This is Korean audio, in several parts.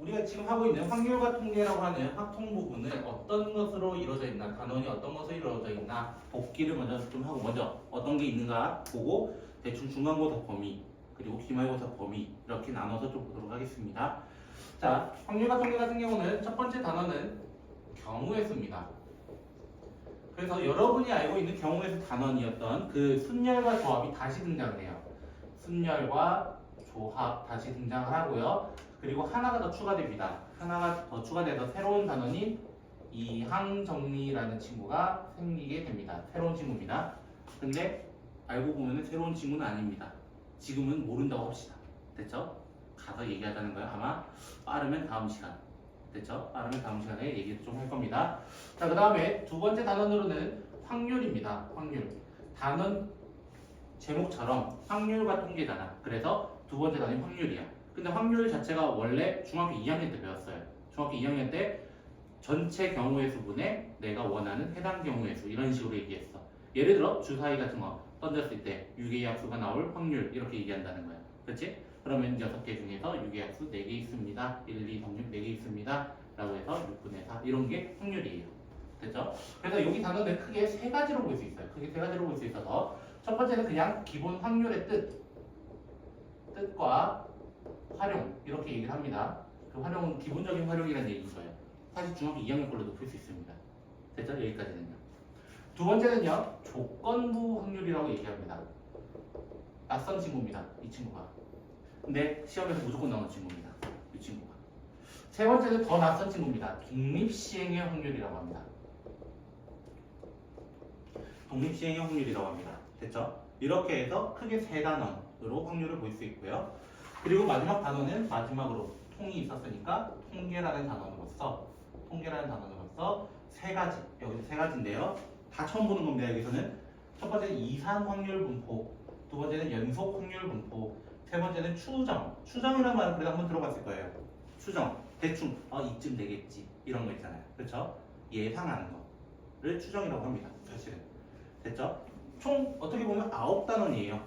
우리가 지금 하고 있는 확률과 통계라고 하는 확통 부분은 어떤 것으로 이루어져 있나, 단원이 어떤 것으로 이루어져 있나 복기를 먼저 좀 하고 먼저 어떤 게 있는가 보고 대충 중간고사 범위 그리고 기말고사 범위 이렇게 나눠서 좀 보도록 하겠습니다. 자, 확률과 통계 같은 경우는 첫 번째 단원은 경우의 수입니다. 그래서 여러분이 알고 있는 경우의 수 단원이었던 그 순열과 조합이 다시 등장을 해요. 순열과 조합 다시 등장을 하고요. 그리고 하나가 더 추가됩니다. 하나가 더 추가돼서 새로운 단원인 이항정리라는 친구가 생기게 됩니다. 새로운 친구입니다. 근데 알고 보면 새로운 친구는 아닙니다. 지금은 모른다고 합시다. 됐죠? 가서 얘기하자는 거예요. 아마 빠르면 다음 시간. 됐죠? 빠르면 다음 시간에 얘기 좀 할 겁니다. 자, 그 다음에 두 번째 단원으로는 확률입니다. 확률. 단원 제목처럼 확률과 통계잖아. 그래서 두 번째 단원이 확률이야. 근데 확률 자체가 원래 중학교 2학년 때 배웠어요. 중학교 2학년 때 전체 경우의 수분에 내가 원하는 해당 경우의 수 이런 식으로 얘기했어. 예를 들어 주사위 같은 거 던졌을 때 유괴의 약수가 나올 확률 이렇게 얘기한다는 거야. 그렇지? 그러면 6개 중에서 유괴의 약수 4개 있습니다. 1, 2, 3, 6, 4개 있습니다. 라고 해서 6분의 4 이런 게 확률이에요. 됐죠? 그래서 여기 단어는 크게 세 가지로 볼 수 있어요. 크게 세 가지로 볼 수 있어서 첫 번째는 그냥 기본 확률의 뜻과 활용 이렇게 얘기를 합니다. 그 활용은 기본적인 활용이라는 얘기인 거예요. 사실 중학교 2학년 걸로도 풀 수 있습니다. 됐죠? 여기까지는요. 두 번째는요. 조건부 확률이라고 얘기합니다. 낯선 친구입니다. 이 친구가. 근데 시험에서 무조건 나오는 친구입니다. 이 친구가. 세 번째는 더 낯선 친구입니다. 독립시행의 확률이라고 합니다. 독립시행의 확률이라고 합니다. 됐죠? 이렇게 해서 크게 세 단원으로 확률을 볼 수 있고요. 그리고 마지막 단원은 마지막으로 통이 있었으니까 통계라는 단원으로서 세 가지, 여기서 세 가지인데요. 다 처음 보는 겁니다. 여기서는 첫 번째는 이산 확률 분포, 두 번째는 연속 확률 분포, 세 번째는 추정. 추정이라는 말은 그래도 한번 들어봤을 거예요. 추정, 대충 이쯤 되겠지 이런 거 있잖아요. 그렇죠? 예상하는 거를 추정이라고 합니다. 사실은. 됐죠? 총 어떻게 보면 9단원이에요.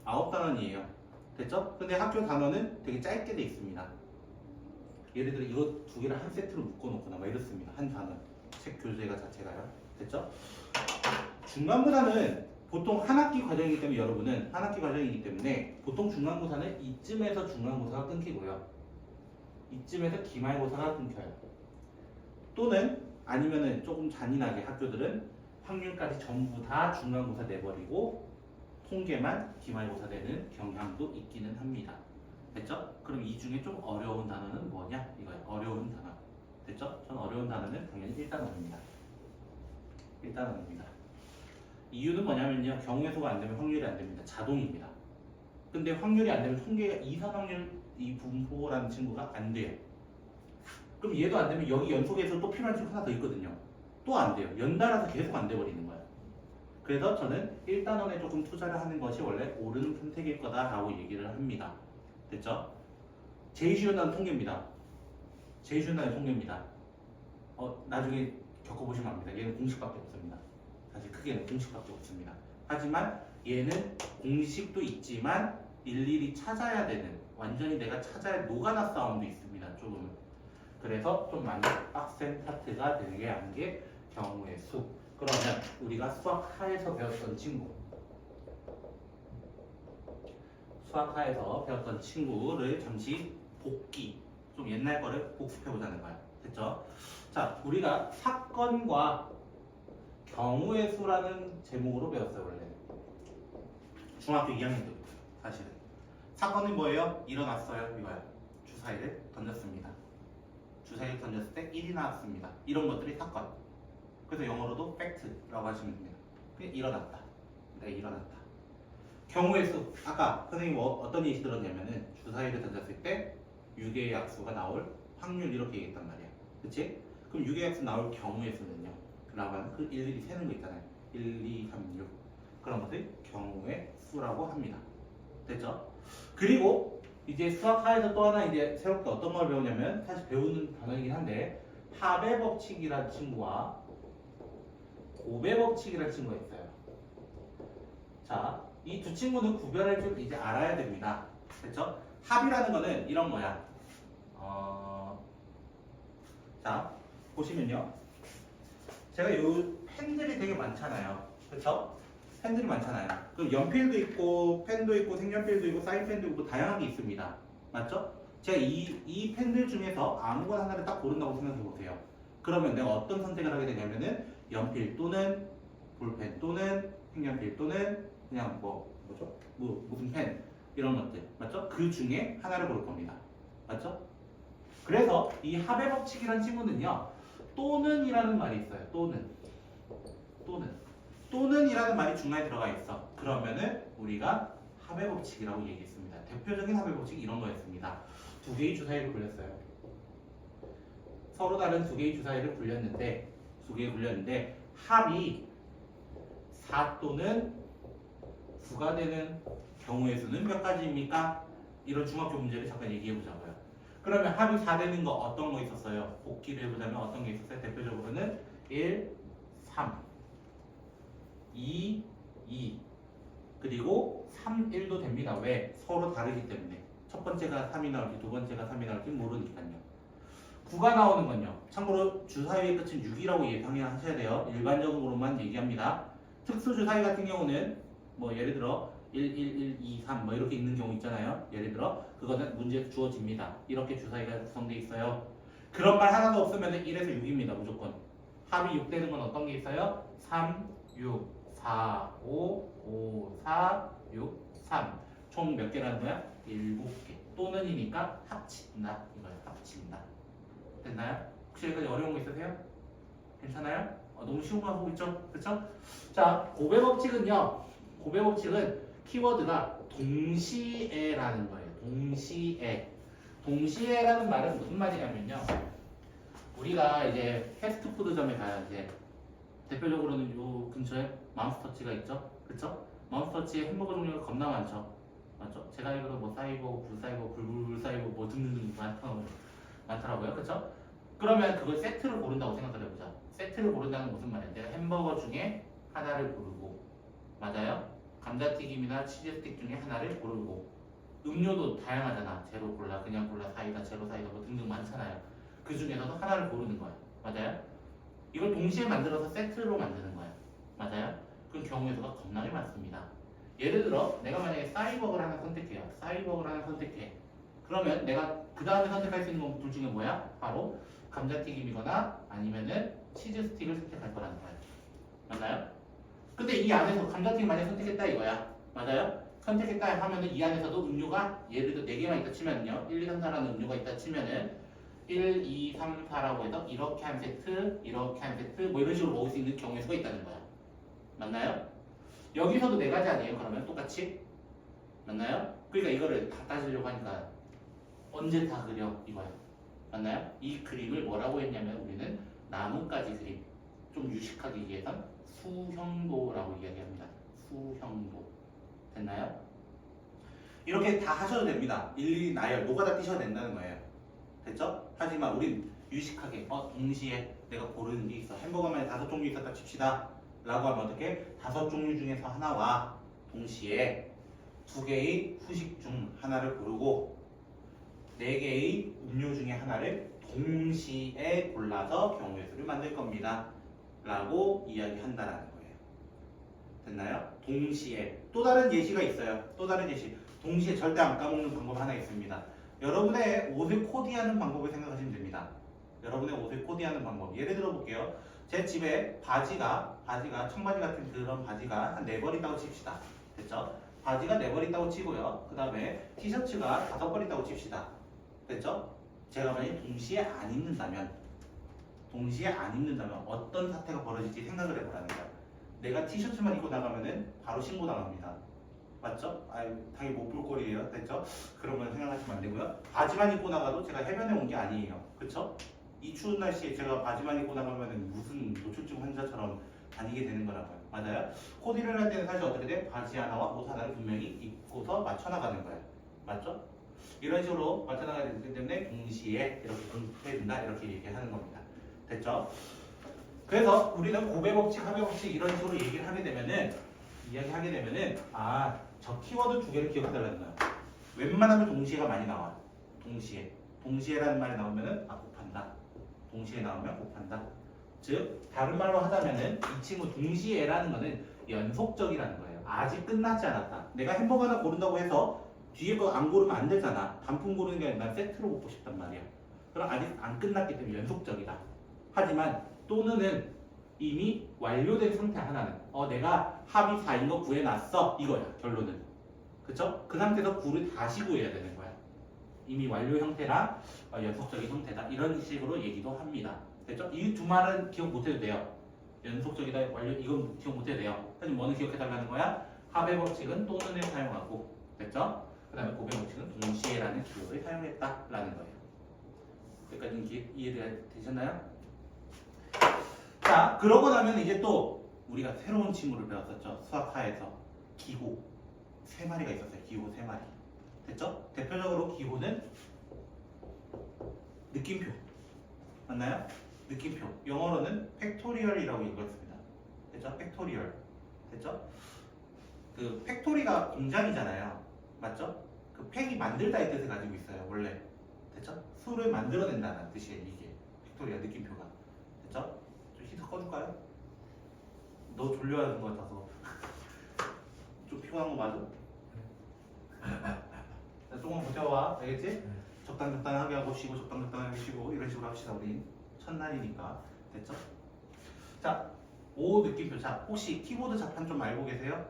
9단원이에요. 됐죠? 근데 학교 단원은 되게 짧게 돼 있습니다. 예를 들어 이거 두 개를 한 세트로 묶어놓거나 막 이렇습니다. 한 단원. 책 교재가 자체가요. 됐죠? 중간고사는 보통 한 학기 과정이기 때문에 여러분은 한 학기 과정이기 때문에 보통 중간고사는 이쯤에서 중간고사가 끊기고요. 이쯤에서 기말고사가 끊겨요. 또는 아니면은 조금 잔인하게 학교들은 확률까지 전부 다 중간고사 내버리고 통계만 기말고사 되는 경향도 있기는 합니다. 됐죠? 그럼 이 중에 좀 어려운 단어는 뭐냐? 이거예요. 어려운 단어. 됐죠? 전 어려운 단어는 당연히 1단원입니다. 1단원입니다. 이유는 뭐냐면요. 경우의 수가 안 되면 확률이 안 됩니다. 자동입니다. 근데 확률이 안 되면 통계가 이산 확률 이 분포라는 친구가 안 돼요. 그럼 얘도 안 되면 여기 연속해서 또 필요한 친구 하나 더 있거든요. 또 안 돼요. 연달아서 계속 안 돼버리는 거예요. 그래서 저는 1단원에 조금 투자를 하는 것이 원래 옳은 선택일 거다라고 얘기를 합니다. 됐죠? 제일 쉬운 단은 통계입니다. 제일 쉬운 단은 통계입니다. 나중에 겪어보시면 압니다. 얘는 공식밖에 없습니다. 사실 크게는 공식밖에 없습니다. 하지만 얘는 공식도 있지만 일일이 찾아야 되는 완전히 내가 찾아야 노가다 싸움도 있습니다. 조금. 그래서 좀 많이 빡센 파트가 되게 하는 게 경우의 수. 그러면 우리가 수학 하에서 배웠던 친구를 잠시 복기, 좀 옛날 거를 복습해보자는 거야. 됐죠? 자, 우리가 사건과 경우의 수라는 제목으로 배웠어요, 원래. 중학교 2학년 때부터, 사실은. 사건은 뭐예요? 일어났어요, 이거야. 주사위를 던졌습니다. 주사위를 던졌을 때 1이 나왔습니다. 이런 것들이 사건. 그래서 영어로도 팩트라고 하시면 됩니다. 그냥 일어났다. 내가 일어났다. 경우의 수. 아까 선생님 어떤 예시 들었냐면은 주사위를 던졌을 때 유괴의 약수가 나올 확률 이렇게 얘기했단 말이야. 그치? 그럼 유괴의 약수 나올 경우의 수는요. 그러면 그 일일이 세는 거 있잖아요. 1, 2, 3, 6. 그런 것을 경우의 수라고 합니다. 됐죠? 그리고 이제 수학하에서 또 하나 이제 새롭게 어떤 걸 배우냐면 사실 배우는 단어이긴 한데 합의 법칙이라는 친구와 곱의 법칙이라는 친구가 있어요. 자, 이 두 친구는 구별할 줄 이제 알아야 됩니다. 됐죠? 합이라는 거는 이런 거야. 자, 보시면요. 제가 요 펜들이 되게 많잖아요. 그쵸? 펜들이 많잖아요. 그럼 연필도 있고, 펜도 있고, 색연필도 있고, 사인펜도 있고, 다양하게 있습니다. 맞죠? 제가 이 펜들 중에서 아무거나 하나를 딱 고른다고 생각해 보세요. 그러면 내가 어떤 선택을 하게 되냐면은 연필 또는 볼펜 또는 색연필 또는 그냥 무슨 펜 이런 것들 맞죠? 그 중에 하나를 고를 겁니다. 맞죠? 그래서 이 합의 법칙이라는 친구는요. 또는이라는 말이 있어요. 또는이라는 말이 중간에 들어가 있어. 그러면은 우리가 합의 법칙이라고 얘기했습니다. 대표적인 합의 법칙이 이런 거였습니다. 두 개의 주사위를 굴렸어요. 서로 다른 두 개의 주사위를 굴렸는데 합이 4 또는 9가 되는 경우의 수는 몇 가지입니까? 이런 중학교 문제를 잠깐 얘기해 보자고요. 그러면 합이 4 되는 거 어떤 거 있었어요? 곱기를 해보자면 어떤 게 있었어요? 대표적으로는 1, 3, 2, 2 그리고 3, 1도 됩니다. 왜? 서로 다르기 때문에 첫 번째가 3이 나올지 두 번째가 3이 나올지 모르니까요. 9가 나오는 건요. 참고로 주사위의 끝은 6이라고 예상하셔야 돼요. 일반적으로만 얘기합니다. 특수 주사위 같은 경우는 뭐 예를 들어 1, 1, 1, 2, 3 뭐 이렇게 있는 경우 있잖아요. 예를 들어 그거는 문제에서 주어집니다. 이렇게 주사위가 구성되어 있어요. 그런 말 하나도 없으면 1에서 6입니다. 무조건. 합이 6 되는 건 어떤 게 있어요? 3, 6, 4, 5, 5, 4, 6, 3 총 몇 개라는 거야? 7개. 또는이니까 합친다 이거예요. 합친다. 됐나요? 혹시 여기까지 어려운 거 있으세요? 괜찮아요? 너무 쉬운 거 하고 있죠? 그쵸? 자, 고배 법칙은요. 고배 법칙은 키워드가 동시에라는 거예요. 동시에. 동시에라는 말은 무슨 말이냐면요. 우리가 이제 패스트푸드점에 가야 돼. 대표적으로는 요 근처에 맘스터치가 있죠? 그쵸? 맘스터치에 햄버거 종류가 겁나 많죠? 맞죠? 제가 알기로 뭐 사이버, 불사이버, 불사이버 뭐 등등등 많더라고요. 그쵸? 그러면 그걸 세트를 고른다고 생각을 해보자. 세트를 고른다는 무슨 말이야? 내가 햄버거 중에 하나를 고르고 맞아요? 감자튀김이나 치즈스틱 중에 하나를 고르고 음료도 다양하잖아. 제로 콜라, 그냥 콜라, 사이다, 제로 사이다 뭐 등등 많잖아요. 그 중에서도 하나를 고르는 거야. 맞아요? 이걸 동시에 만들어서 세트로 만드는 거야. 맞아요? 그럼 경우의 수가 겁나게 많습니다. 예를 들어 내가 만약에 싸이버거를 하나 선택해요. 싸이버거를 하나 선택해. 그러면 내가 그 다음에 선택할 수 있는 건 둘 중에 뭐야? 바로 감자튀김이거나 아니면은 치즈 스틱을 선택할 거라는 거야. 맞나요? 근데 이 안에서 감자튀김 만약에 선택했다 이거야. 맞아요? 선택했다 하면은 이 안에서도 음료가 예를 들어 4개만 있다 치면요. 1, 2, 3, 4라는 음료가 있다 치면은 1, 2, 3, 4라고 해서 이렇게 한 세트, 이렇게 한 세트 뭐 이런 식으로 먹을 수 있는 경우의 수가 있다는 거야. 맞나요? 여기서도 4가지 아니에요? 그러면 똑같이? 맞나요? 그러니까 이거를 다 따지려고 하니까 언제 다 그려? 이거야. 맞나요? 이 그림을 뭐라고 했냐면 우리는 나뭇가지 그림. 좀 유식하게 얘기해서 수형도라고 이야기합니다. 수형도. 됐나요? 이렇게 다 하셔도 됩니다. 일일이 나열, 노가다 띄셔도 된다는 거예요. 됐죠? 하지만 우린 유식하게 동시에 내가 고르는 게 있어. 햄버거만 5종류 있었다 칩시다. 라고 하면 어떻게? 5종류 중에서 하나와 동시에 2개의 후식 중 하나를 고르고 4개의 음료 중에 하나를 동시에 골라서 경우의 수를 만들 겁니다. 라고 이야기한다라는 거예요. 됐나요? 동시에. 또 다른 예시가 있어요. 또 다른 예시. 동시에 절대 안 까먹는 방법 하나 있습니다. 여러분의 옷을 코디하는 방법을 생각하시면 됩니다. 여러분의 옷을 코디하는 방법. 예를 들어 볼게요. 제 집에 바지가 청바지 같은 그런 바지가 한 4벌 있다고 칩시다. 됐죠? 바지가 4벌 있다고 치고요. 그 다음에 티셔츠가 5벌 있다고 칩시다. 됐죠? 제가 만약에 동시에 안 입는다면 어떤 사태가 벌어질지 생각을 해보라는 거야. 내가 티셔츠만 입고 나가면은 바로 신고당합니다. 맞죠? 당연히 못 볼 꼴이에요. 됐죠? 그런 건 생각하시면 안 되고요. 바지만 입고 나가도 제가 해변에 온 게 아니에요. 그쵸? 이 추운 날씨에 제가 바지만 입고 나가면은 무슨 노출증 환자처럼 다니게 되는 거라고요. 맞아요? 코디를 할 때는 사실 어떻게 돼? 바지 하나와 옷 하나를 분명히 입고서 맞춰나가는 거예요. 맞죠? 이런 식으로 맞춰나가야 되기 때문에 동시에 이렇게 공부해야 된다 이렇게 얘기하는 겁니다. 됐죠? 그래서 우리는 고배 법칙, 합의 법칙 이런 식으로 이야기하게 되면은 저 키워드 2개를 기억해달라는 거야. 웬만하면 동시에가 많이 나와. 동시에. 동시에라는 말이 나오면은 곱한다. 동시에 나오면 곱한다. 즉 다른 말로 하자면은 이 친구 동시에라는 거는 연속적이라는 거예요. 아직 끝나지 않았다. 내가 햄버거 하나 고른다고 해서 뒤에 거 안 고르면 안 되잖아. 단품 고르는 게 아니라 난 세트로 먹고 싶단 말이야. 그럼 아직 안 끝났기 때문에 연속적이다. 하지만 또는은 이미 완료된 상태 하나는 내가 합이 4인 거 구해놨어 이거야 결론은. 그쵸? 그 상태에서 9를 다시 구해야 되는 거야. 이미 완료 형태랑 연속적인 형태다 이런 식으로 얘기도 합니다. 됐죠? 이 두 말은 기억 못해도 돼요. 연속적이다 완료 이건 기억 못해도 돼요. 하지만 뭐는 기억해달라는 거야? 합의 법칙은 또는을 사용하고 됐죠? 그 다음에 곱의 법칙은 동시에라는 기호를 사용했다라는 거예요. 여기까지는 이해되셨나요? 자, 그러고 나면 이제 또 우리가 새로운 친구를 배웠었죠. 수학하에서 기호 3마리가 있었어요. 기호 3마리. 됐죠? 대표적으로 기호는 느낌표. 맞나요? 느낌표. 영어로는 팩토리얼이라고 읽었습니다. 됐죠? 팩토리얼. 됐죠? 그 팩토리가 공장이잖아요. 맞죠? 그 팩이 만들다의 뜻을 가지고 있어요. 원래. 됐죠? 수를 만들어낸다는 뜻이에요. 이게 팩토리얼 느낌표가. 됐죠? 좀 히트 꺼줄까요? 너 졸려하는 것 같아서 좀 피곤한 거 맞아? 자, 조금 버텨와. 알겠지? 적당하게 하고 쉬고 적당하게 쉬고 이런 식으로 합시다. 우리 첫날이니까. 됐죠? 자, O 느낌표. 자, 혹시 키보드 자판 좀 알고 계세요?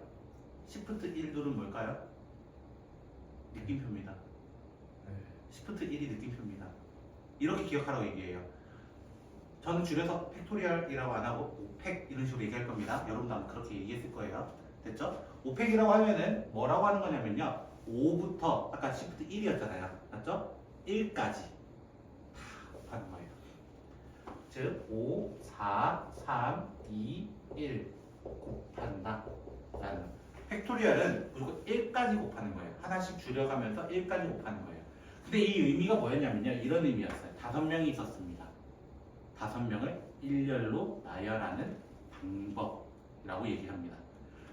Shift 1 누르면 뭘까요? 느낌표입니다. Shift 1이 느낌표입니다. 이렇게 기억하라고 얘기해요. 저는 줄여서 팩토리얼이라고 안 하고 오펙 이런 식으로 얘기할 겁니다. 여러분도 아마 그렇게 얘기했을 거예요. 됐죠? 오펙이라고 하면은 뭐라고 하는 거냐면요. 5부터 아까 Shift 1이었잖아요. 맞죠? 1까지 다 곱하는 거예요. 즉 5, 4, 3, 2, 1 곱한다 라는 팩토리얼은 무조건 1까지 곱하는 거예요. 하나씩 줄여가면서 1까지 곱하는 거예요. 근데 이 의미가 뭐였냐면요. 이런 의미였어요. 5명이 있었습니다. 5명을 일렬로 나열하는 방법이라고 얘기합니다.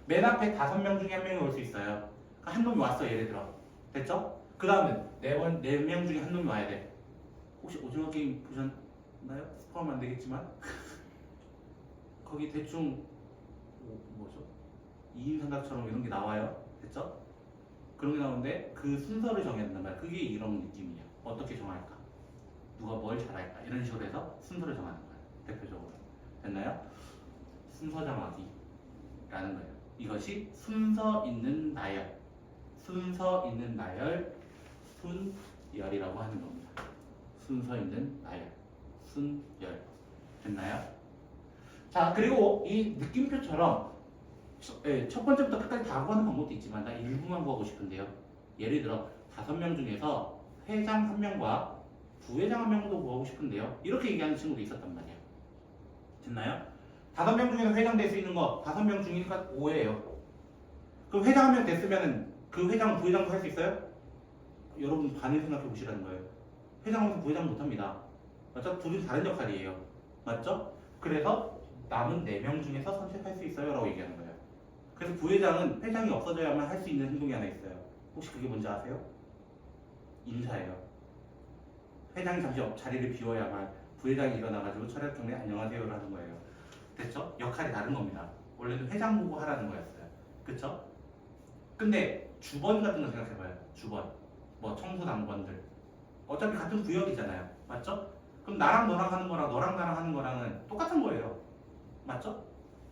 맨 앞에 5명 중에 1명이 올 수 있어요. 그러니까 한 놈이 왔어 예를 들어. 됐죠? 그 다음은 4명 중에 한 놈이 와야 돼. 혹시 오징어 게임 보셨나요? 스포하면 안 되겠지만 거기 대충 뭐죠? 2인 삼각처럼 이런 게 나와요. 됐죠? 그런 게 나오는데 그 순서를 정해야 된단 말이야. 그게 이런 느낌이야. 어떻게 정할까? 누가 뭘 잘할까? 이런 식으로 해서 순서를 정하는 거예요. 대표적으로. 됐나요? 순서 정하기라는 거예요. 이것이 순서 있는 나열. 순서 있는 나열, 순열이라고 하는 겁니다. 순서 있는 나열, 순열. 됐나요? 자, 그리고 이 느낌표처럼 첫 번째부터 끝까지 다 구하는 방법도 있지만 나 일부만 구하고 싶은데요. 예를 들어 5명 중에서 회장 1명과 부회장 1명도 구하고 싶은데요. 이렇게 얘기하는 친구도 있었단 말이에요. 됐나요? 5명 중에서 회장 될 수 있는 거 5명 중이니까 5예요. 그럼 회장 1명 됐으면 그 회장 부회장도 할 수 있어요? 여러분 반을 생각해 보시라는 거예요. 회장하면서 부회장 못합니다. 맞죠? 둘이 다른 역할이에요. 맞죠? 그래서 남은 4명 중에서 선택할 수 있어요 라고 얘기하는 거예요. 그래서 부회장은 회장이 없어져야만 할 수 있는 행동이 하나 있어요. 혹시 그게 뭔지 아세요? 인사예요. 회장이 잠시 자리를 비워야만 부회장이 일어나가지고 철학 경례 안녕하세요를 하는 거예요. 됐죠? 역할이 다른 겁니다. 원래는 회장 보고 하라는 거였어요. 그쵸? 근데 주번 같은 거 생각해봐요. 주번. 뭐 청소당번들. 어차피 같은 구역이잖아요. 맞죠? 그럼 나랑 너랑 하는 거랑 너랑 나랑 하는 거랑은 똑같은 거예요. 맞죠?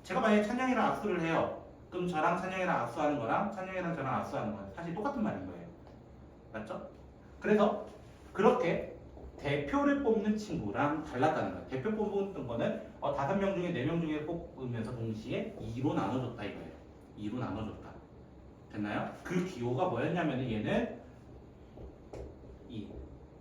제가 만약에 찬영이랑 악수를 해요. 그럼 저랑 찬영이랑 악수하는 거랑 찬영이랑 저랑 악수하는 거는 사실 똑같은 말인 거예요. 맞죠? 그래서 그렇게 대표를 뽑는 친구랑 달랐다는 거예요. 대표 뽑는 거는 5명 중에 4명 중에 뽑으면서 동시에 2로 나눠줬다 이거예요. 2로 나눠줬다. 됐나요? 그 기호가 뭐였냐면 얘는 이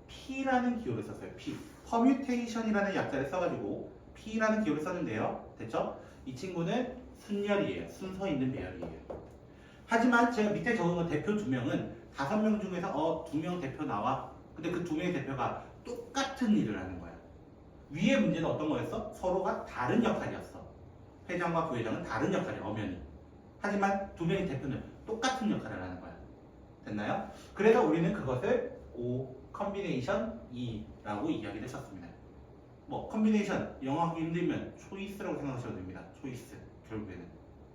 P라는 기호를 썼어요. P. 퍼뮤테이션이라는 약자를 써가지고 P라는 기호를 썼는데요. 됐죠? 이 친구는 순열이에요. 순서 있는 배열이에요. 하지만 제가 밑에 적은 건 대표 2명은 5명 중에서 2명 대표 나와. 근데 그 2명의 대표가 똑같은 일을 하는 거야. 위의 문제는 어떤 거였어? 서로가 다른 역할이었어. 회장과 부회장은 다른 역할이야. 엄연히. 하지만 2명의 대표는 똑같은 역할을 하는 거야. 됐나요? 그래서 우리는 그것을 O 컨비네이션 2라고 이야기를 했었습니다. 뭐 컨비네이션 영어 하기 힘들면 초이스라고 생각하셔도 됩니다. 초이스 결국에는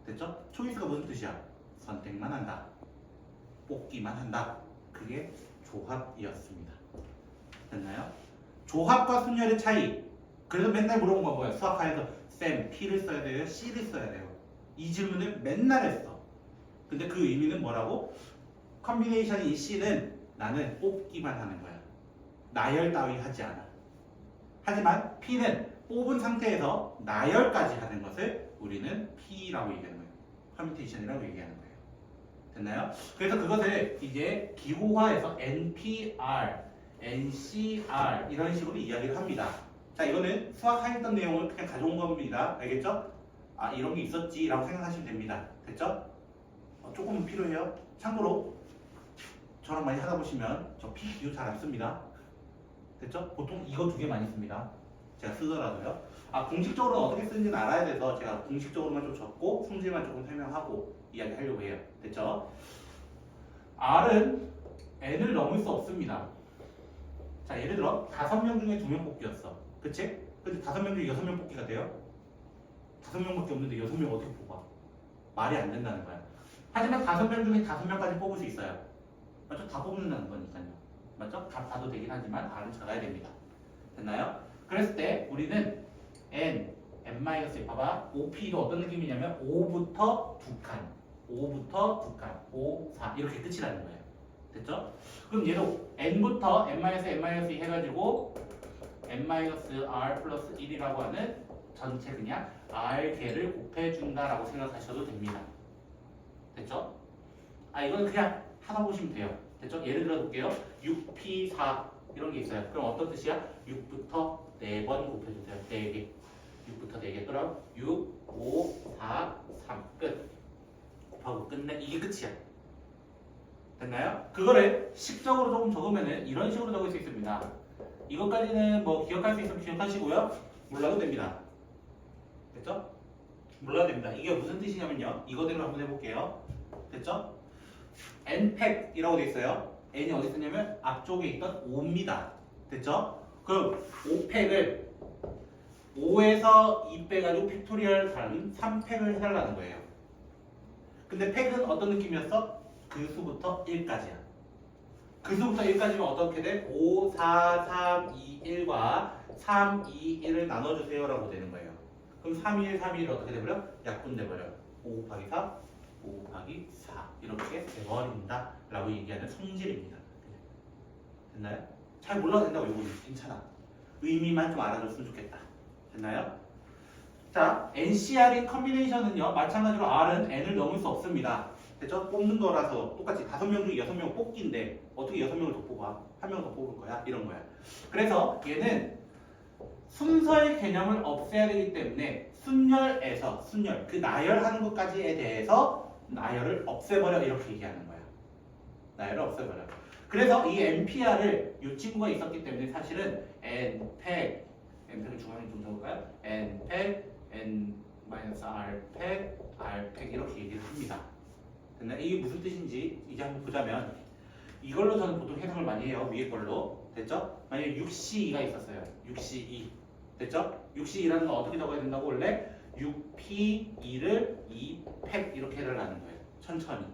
됐죠? 초이스가 무슨 뜻이야? 선택만 한다, 뽑기만 한다. 그게 조합이었습니다. 됐나요? 조합과 순열의 차이. 그래서 맨날 물어본 건 뭐야? 수학과에서 쌤 P를 써야 돼요? C를 써야 돼요? 이 질문을 맨날 했어. 근데 그 의미는 뭐라고? 컨비네이션이 C는 나는 뽑기만 하는 거야. 나열 따위 하지 않아. 하지만 P는 뽑은 상태에서 나열까지 하는 것을 우리는 P라고 얘기하는 거예요. 퍼뮤테이션이라고 얘기하는 거예요. 됐나요? 그래서 그것을 이제 기호화해서 NPR, NCR 이런 식으로 이야기를 합니다. 자, 이거는 수학하였던 내용을 그냥 가져온 겁니다. 알겠죠? 아, 이런 게 있었지 라고 생각하시면 됩니다. 됐죠? 조금은 필요해요. 참고로 저랑 많이 하다 보시면 저 P 기호 잘 안 씁니다. 됐죠? 보통 이거 두 개 많이 씁니다. 제가 쓰더라도요. 아, 공식적으로 어떻게 쓰는지는 알아야 돼서 제가 공식적으로만 좀 적고 성질만 조금 설명하고 이야기하려고 해요. 됐죠? R은 N을 넘을 수 없습니다. 자, 예를 들어 5명 중에 2명 뽑기였어. 그치? 근데 5명 중에 6명 뽑기가 돼요? 5명밖에 없는데 6명 어떻게 뽑아? 말이 안 된다는 거야. 하지만 5명 중에 5명까지 뽑을 수 있어요. 맞죠? 다 뽑는다는 거니까요. 맞죠? 다 봐도 되긴 하지만 R은 작아야 됩니다. 됐나요? 그랬을 때 우리는 N-1 봐봐. OP도 어떤 느낌이냐면 5부터 2칸 5부터 2칸 5, 4 이렇게 끝이라는 거예요. 됐죠? 그럼 얘도 N부터 N-2 해가지고 N-R 플러스 1이라고 하는 전체 그냥 R개를 곱해준다라고 생각하셔도 됩니다. 됐죠? 아, 이건 그냥 하나 보시면 돼요. 됐죠? 예를 들어 볼게요. 6P4 이런 게 있어요. 그럼 어떤 뜻이야? 6부터 4번 곱해주세요. 4개. 6부터 4개. 그럼 6, 5, 4, 3 끝. 곱하고 끝내. 이게 끝이야. 됐나요? 그거를 식적으로 조금 적으면은 이런 식으로 적을 수 있습니다. 이것까지는 뭐 기억할 수 있으면 기억하시고요. 몰라도 됩니다. 됐죠? 몰라도 됩니다. 이게 무슨 뜻이냐면요. 이거대로 한번 해볼게요. 됐죠? N팩이라고 돼 있어요. N이 어디 있었냐면 앞쪽에 있던 5입니다. 됐죠? 그럼 5팩을 5에서 2 빼가지고 팩토리얼 단 3팩을 해달라는 거예요. 근데 팩은 어떤 느낌이었어? 그 수부터 1까지야. 그 수부터 1까지면 어떻게 돼? 5, 4, 3, 2, 1과 3, 2, 1을 나눠주세요 라고 되는 거예요. 그럼 3, 1, 3, 1이 어떻게 돼버려? 약분돼버려. 5 곱하기 4, 5 곱하기 4 이렇게 돼버린다 라고 얘기하는 성질입니다. 됐나요? 잘 몰라도 된다고. 이거 괜찮아. 의미만 좀 알아줬으면 좋겠다. 됐나요? 자, NCR인 컨비네이션은요 마찬가지로 R은 N을 넘을 수 없습니다. 됐죠? 뽑는 거라서 똑같이 5명 중에 6명 뽑기인데 어떻게 6명을 더 뽑아? 1명 더 뽑을 거야? 이런 거야. 그래서 얘는 순서의 개념을 없애야 되기 때문에 순열에서 순열, 그 나열하는 것까지에 대해서 나열을 없애버려 이렇게 얘기하는 거야. 나열을 없애버려. 그래서 이 NPR을 이 친구가 있었기 때문에 사실은 N팩, N팩을 중앙에 좀 적을까요? N팩, N-R팩, R팩 이렇게 얘기를 합니다. 됐나? 이게 무슨 뜻인지 이제 한번 보자면 이걸로 저는 보통 해석을 많이 해요. 위에 걸로. 됐죠? 만약에 6C2가 있었어요. 6C2. 됐죠? 6C2라는 건 어떻게 적어야 된다고? 원래 6P2를 2팩 이렇게 해달라는 거예요. 천천히.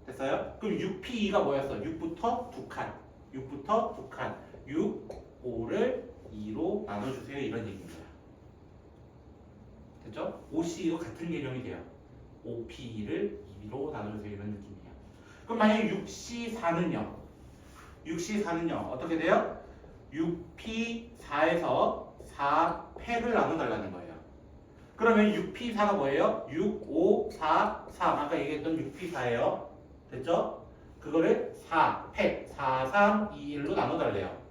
됐어요? 그럼 6P2가 뭐였어? 6부터 2칸. 6부터 2칸. 6, 5를 2로 나눠주세요. 이런 얘기인 거야. 됐죠? 5C2도 같은 개념이 돼요. 5P2를 2로 나눠주세요. 이런 느낌이에요. 그럼 만약에 6C4는요? 6C4는요? 어떻게 돼요? 6P4에서 4팩을 나눠달라는 거예요. 그러면 6P4가 뭐예요? 6, 5, 4, 3 아까 얘기했던 6P4예요. 됐죠? 그거를 4팩 4, 3, 2, 1로 나눠달래요.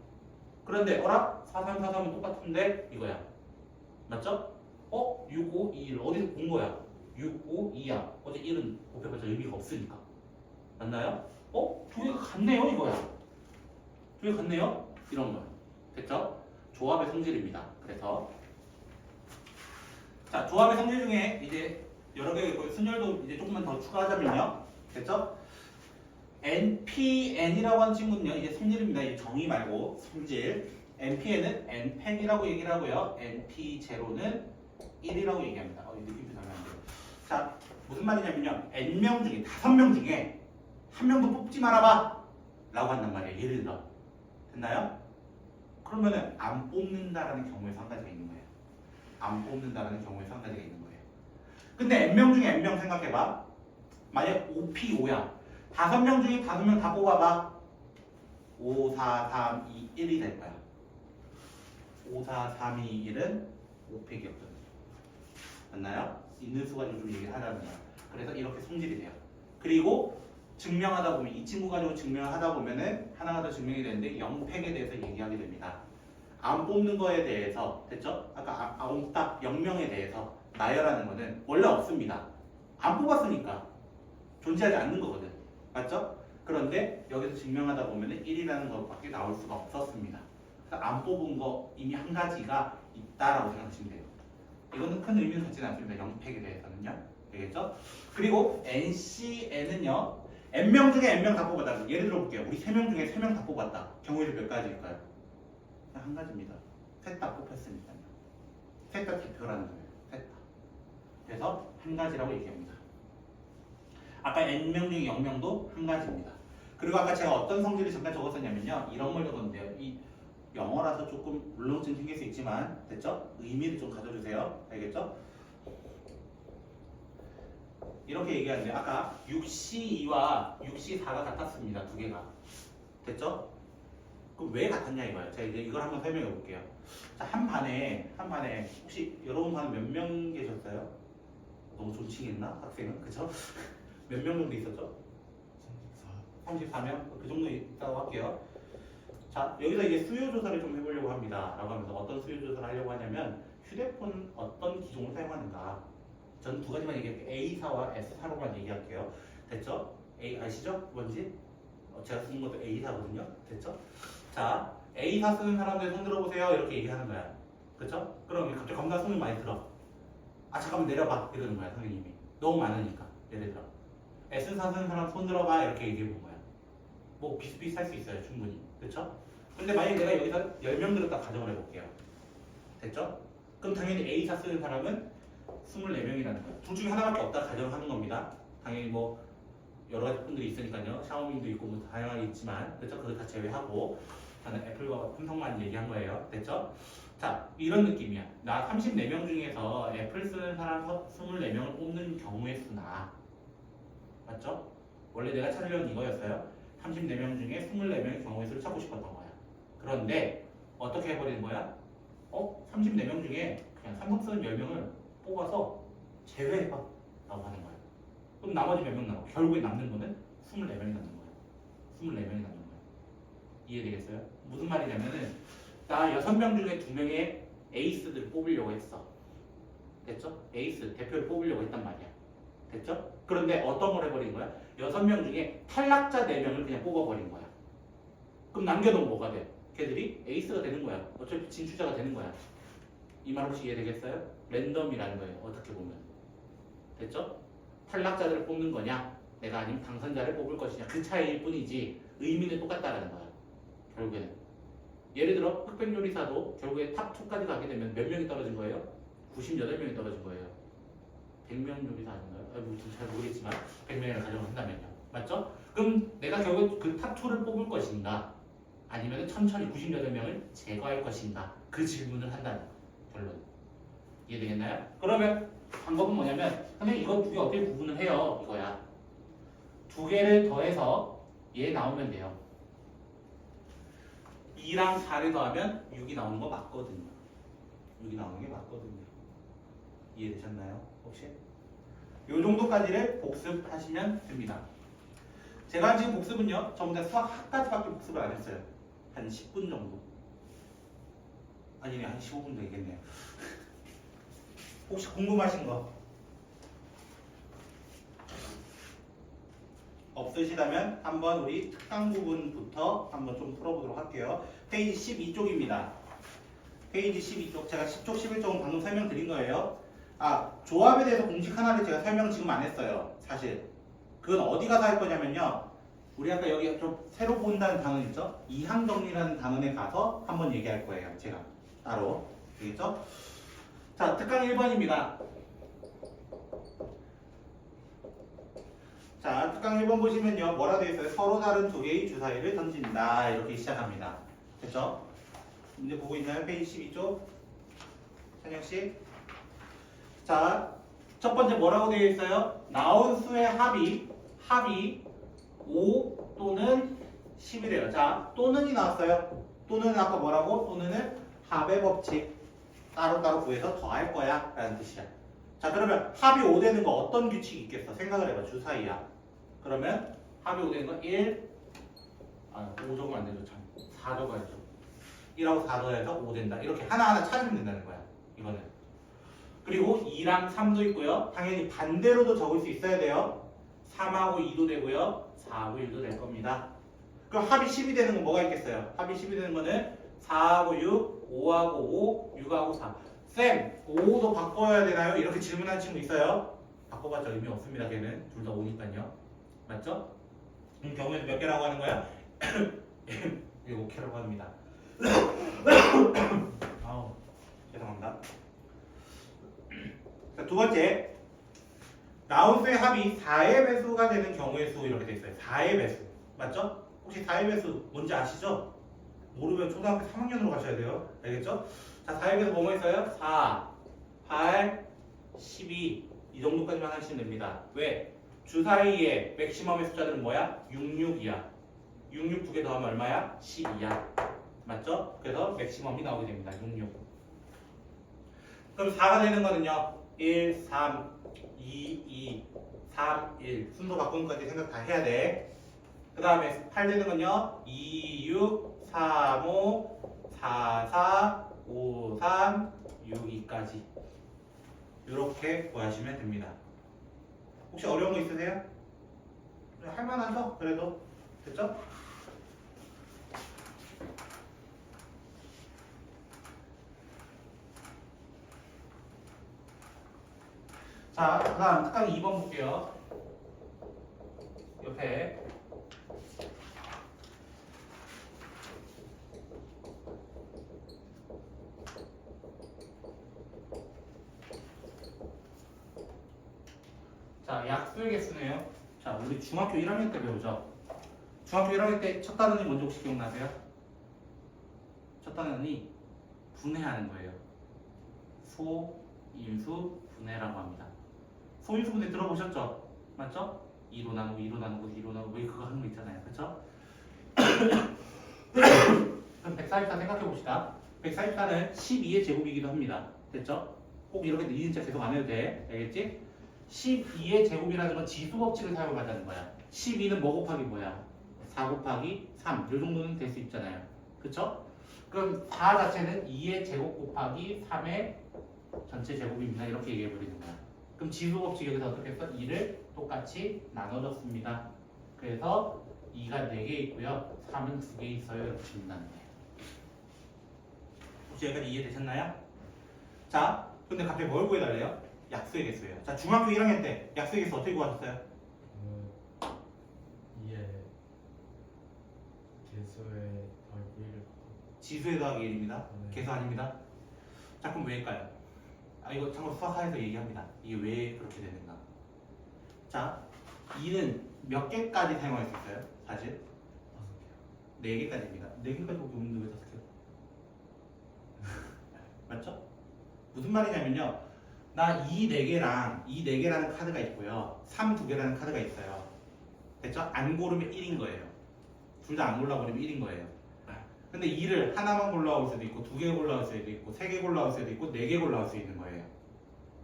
그런데 어라? 4, 3, 4, 3은 똑같은데 이거야. 맞죠? 6, 5, 2, 1 어디서 본 거야? 6, 5, 2야. 어제 1은 곱해봤자 의미가 없으니까. 맞나요? 두 개가 같네요 이거야. 두 개 같네요? 이런 거야. 됐죠? 조합의 성질입니다. 그래서 자, 조합의 성질 중에 이제 여러 개 있고 순열도 이제 조금만 더 추가하자면요. 됐죠? NPN이라고 하는 친구는요, 이제 성질입니다. 이제 정의 말고 성질. NPN은 NPN이라고 얘기를 하고요. NP0는 1이라고 얘기합니다. 이 느낌표 달면 안 돼요. 자, 무슨 말이냐면요. N명 중에 5명 중에 한 명도 뽑지 말아봐 라고 한단 말이에요. 예를 들어. 됐나요? 그러면은 안 뽑는다라는 경우에서 한 가지가 있는 거예요. 안 뽑는다라는 경우에서 한 가지가 있는 거예요. 근데 N명 중에 N명 생각해봐. 만약 5P5야. 5명 중에 5명 다 뽑아봐. 5, 4, 3, 2, 1이 될 거야. 5, 4, 3, 2, 1은 5팩이었거든. 맞나요? 있는 수가 좀 얘기를 하자는 거야. 그래서 이렇게 성질이 돼요. 그리고 증명하다 보면 이 친구 가지고 증명을 하다 보면은 하나가 더 증명이 되는데 0팩에 대해서 얘기하게 됩니다. 안 뽑는 거에 대해서 됐죠? 아까 딱 0명에 대해서 나열하는 거는 원래 없습니다. 안 뽑았으니까 존재하지 않는 거거든. 맞죠? 그런데 여기서 증명하다 보면은 1이라는 것밖에 나올 수가 없었습니다. 그래서 안 뽑은 거 이미 한 가지가 있다라고 생각하시면 돼요. 이거는 큰 의미는 갖지는 않습니다. 0팩에 대해서는요. 되겠죠? 그리고 NCN은요. N명 중에 N명 다 뽑았다. 예를 들어 볼게요. 우리 3명 중에 3명 다 뽑았다. 경우에는 몇 가지일까요? 그냥 한 가지입니다. 셋 다 뽑혔으니까요. 셋 다 대표라는 거예요. 셋 다. 그래서 한 가지라고 얘기합니다. 아까 N명 중에 0명도 한 가지입니다. 그리고 아까 제가 어떤 성질을 잠깐 적었었냐면요. 이런 걸 적었는데요. 이 영어라서 조금 울렁증 생길 수 있지만 됐죠? 의미를 좀 가져주세요. 알겠죠? 이렇게 얘기하는데 아까 6C2와 6C4가 같았습니다. 두 개가. 됐죠? 그럼 왜 같았냐 이거예요. 제가 이제 이걸 한번 설명해 볼게요. 자, 한 반에 혹시 여러분 반에 몇 명 계셨어요? 너무 존칭했나? 학생은? 그죠? 몇 명 정도 있었죠? 34명? 그 정도 있다고 할게요. 자, 여기서 이제 수요 조사를 좀 해보려고 합니다. 라고 하면서 어떤 수요 조사를 하려고 하냐면 휴대폰 어떤 기종을 사용하는가. 저는 두 가지만 얘기할게요. A사와 S사로만 얘기할게요. 됐죠? A 아시죠? 뭔지? 제가 쓰는 것도 A사거든요. 됐죠? 자, A사 쓰는 사람들 손 들어보세요. 이렇게 얘기하는 거야. 그렇죠? 그럼 갑자기 겁나 손을 많이 들어. 아 잠깐만 내려봐. 이러는 거야 선생님이. 너무 많으니까. 예를 들어 S사 쓰는 사람 손 들어봐. 이렇게 얘기해 본 거야. 뭐 비슷비슷할 수 있어요. 충분히. 그렇죠? 근데 만약에 내가 여기서 10명 들었다 가정을 해볼게요. 됐죠? 그럼 당연히 A사 쓰는 사람은 24명이라는 거예요. 둘 중에 하나밖에 없다 가정하는 겁니다. 당연히 뭐 여러 가지 분들이 있으니까요. 샤오미도 있고 뭐 다양하게 있지만 그렇죠? 그걸 다 제외하고 저는 애플과 삼성만 얘기한 거예요. 됐죠? 자, 이런 느낌이야. 나 34명 중에서 애플 쓰는 사람 24명을 뽑는 경우의 수나 맞죠? 원래 내가 찾으려는 이거였어요. 34명 중에 24명의 경우의 수를 찾고 싶었던 거야. 그런데 어떻게 해버리는 거야? 34명 중에 그냥 삼성 쓰는 10명을 뽑아서 제외해봐 라고 하는 거야. 그럼 나머지 몇 명 남아? 결국에 남는 거는 24명이 남는 거야. 24명이 남는 거야. 이해되겠어요? 무슨 말이냐면은 나 6명 중에 2명의 에이스들을 뽑으려고 했어. 됐죠? 에이스, 대표를 뽑으려고 했단 말이야. 됐죠? 그런데 어떤 걸 해버린 거야? 6명 중에 탈락자 4명을 그냥 뽑아버린 거야. 그럼 남겨놓은 뭐가 돼? 걔들이 에이스가 되는 거야. 어차피 진출자가 되는 거야. 이 말 혹시 이해되겠어요? 랜덤이라는 거예요. 어떻게 보면. 됐죠? 탈락자들을 뽑는 거냐? 내가 아니면 당선자를 뽑을 것이냐? 그 차이일 뿐이지 의미는 똑같다라는 거야. 결국에는. 예를 들어 흑백요리사도 결국에 탑2까지 가게 되면 몇 명이 떨어진 거예요? 98명이 떨어진 거예요. 100명 요리사 아닌가요? 잘 모르겠지만 100명을 가정을 한다면요. 맞죠? 그럼 내가 결국 그 탑2를 뽑을 것인가? 아니면 천천히 98명을 제거할 것인가? 그 질문을 한다는 결론. 이해되겠나요? 그러면 방법은 뭐냐면 선생님 이거 두 개 어떻게 구분을 해요? 이거야. 두 개를 더해서 얘 나오면 돼요. 2랑 4를 더하면 6이 나오는 거 맞거든요. 6이 나오는 게 맞거든요. 이해되셨나요? 혹시? 요 정도까지를 복습하시면 됩니다. 제가 지금 복습은요. 전부 다 수학 학까지밖에 복습을 안 했어요. 한 10분 정도. 아니네, 한 15분 되겠네요. 혹시 궁금하신 거 없으시다면 한번 우리 특강 부분부터 한번 좀 풀어보도록 할게요. 페이지 12쪽입니다. 페이지 12쪽. 제가 10쪽, 11쪽은 방금 설명드린 거예요. 조합에 대해서 공식 하나를 제가 설명 지금 안 했어요. 사실. 그건 어디 가서 할 거냐면요. 우리 아까 여기 좀 새로 본다는 단원 있죠? 이항정리라는 단원에 가서 한번 얘기할 거예요. 제가 따로. 되겠죠? 자, 특강 1번입니다. 자, 특강 1번 보시면요. 뭐라 되어 있어요? 서로 다른 두 개의 주사위를 던진다. 이렇게 시작합니다. 됐죠? 문제 보고 있나요? 페이지 12쪽. 찬혁씨. 자, 첫 번째 뭐라고 되어 있어요? 나온 수의 합이 5 또는 10이래요. 자, 또는이 나왔어요. 또는 아까 뭐라고? 또는은 합의 법칙. 따로따로 구해서 더할 거야. 라는 뜻이야. 자, 그러면 합이 5 되는 거 어떤 규칙이 있겠어? 생각을 해봐. 주사위야. 그러면 합이 5 되는 거 1, 5 적으면 안 되죠. 참. 4 적어야죠. 1하고 4 더해서 5 된다. 이렇게 하나하나 찾으면 된다는 거야. 이거는. 그리고 2랑 3도 있고요. 당연히 반대로도 적을 수 있어야 돼요. 3하고 2도 되고요. 4하고 1도 될 겁니다. 그럼 합이 10이 되는 건 뭐가 있겠어요? 합이 10이 되는 거는 4하고 6, 5하고 5, 6하고 4. 쌤, 5도 바꿔야 되나요? 이렇게 질문하는 친구 있어요. 바꿔봤자 의미 없습니다. 걔는 둘 다 5니까요. 맞죠? 이 경우에는 몇 개라고 하는 거야? 7개라고 합니다. 아우, 죄송합니다. 자, 두 번째, 나온 수의 합이 4의 배수가 되는 경우의 수 이렇게 돼 있어요. 4의 배수. 맞죠? 혹시 4의 배수 뭔지 아시죠? 모르면 초등학교 3학년으로 가셔야 돼요. 알겠죠? 자, 4의 배수 뭐뭐 있어요? 4, 8, 12. 이 정도까지만 하시면 됩니다. 왜? 주사위의 맥시멈의 숫자들은 뭐야? 66이야. 66 두 개 더하면 얼마야? 12야. 맞죠? 그래서 맥시멈이 나오게 됩니다. 66. 그럼 4가 되는 거는요. 1, 3, 2, 2, 3, 1. 순서 바꾸는 것까지 생각 다 해야 돼. 그 다음에 8 되는 건요. 2, 6, 3, 5, 4, 4, 5, 3, 6, 2까지. 이렇게 구하시면 됩니다. 혹시 어려운 거 있으세요? 할만하죠? 그래도. 됐죠? 자, 그 다음 특강 2번 볼게요. 옆에. 자, 약수의 개수네요. 자, 우리 중학교 1학년 때 배우죠? 중학교 1학년 때 첫 단원이 뭔지 혹시 기억나세요? 첫 단원이 분해하는 거예요. 소, 인수, 분해라고 합니다. 소인수 분해 들어보셨죠? 맞죠? 2로 나누고 2로 나누고 2로 나누고 왜 그거 하는 거 있잖아요. 그쵸? 그럼 144 생각해 봅시다. 144는 12의 제곱이기도 합니다. 됐죠? 꼭 이렇게 니은자 계속 안 해도 돼. 알겠지? 12의 제곱이라는 건 지수 법칙을 사용하자는 거야. 12는 뭐 곱하기 뭐야? 4 곱하기 3. 이 정도는 될 수 있잖아요. 그쵸? 그럼 4 자체는 2의 제곱 곱하기 3의 전체 제곱입니다. 이렇게 얘기해 버리는 거야. 그럼 지수 법칙 여기서 어떻게 했어? 2를 똑같이 나눠줬습니다. 그래서 2가 4개 있고요. 3은 2개 있어요. 이렇게 질문하는 거예요. 혹시 여기까지 이해되셨나요? 자, 근데 갑자기 뭘 구해달래요? 약수의 개수예요. 자, 중학교 1학년 때 약수의 개수 어떻게 구하셨어요? 2의 개수의 더하기 1을 지수의 더하기 1입니다. 네. 개수 아닙니다. 자, 그럼 왜일까요? 이거 참고로 수학하에서 얘기합니다. 이게 왜 그렇게 되는가? 자, 2는 몇 개까지 사용할 수 있어요? 사실 5개요. 4개까지입니다. 4개까지 보기 없는데 왜 5개요? 맞죠? 무슨 말이냐면요. 나 이 4개라는 카드가 있고요. 3 2개라는 카드가 있어요. 됐죠? 안 고르면 1인 거예요. 둘 다 안 골라버리면 1인 거예요. 근데 2를 하나만 골라올 수도 있고 2개 골라올 수도 있고 3개 골라올 수도 있고 4개 골라올 수 있는 거예요.